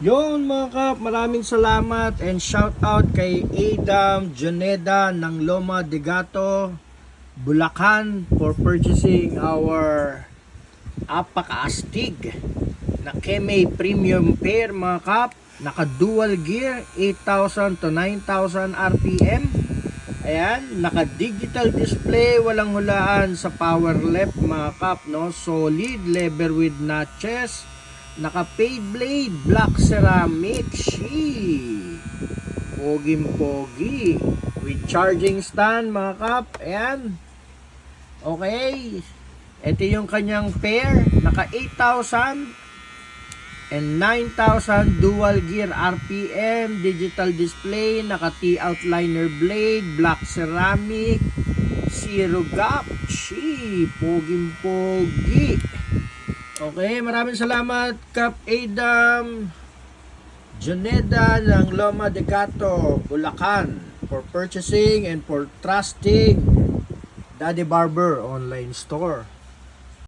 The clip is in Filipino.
Yon mga kap, maraming salamat and shout out kay Adam Juneda ng Loma de Gato, Bulacan for purchasing our apakaastig na Keme Premium Pair mga kap. Naka dual gear, 8,000 to 9,000 RPM. Ayan, naka digital display, walang hulaan sa power left mga kap, no? Solid leather with notches. Naka fade blade, black ceramic, poging pogi with charging stand mga kap. Ayan, okay, ito yung kanyang pair. Naka 8,000 and 9,000 dual gear RPM, digital display, naka T outliner blade, black ceramic, zero gap, poging pogi. Okay, maraming salamat Kap Adam Juneda ng Loma de Gato, Bulacan for purchasing and for trusting Daddy Barber online store.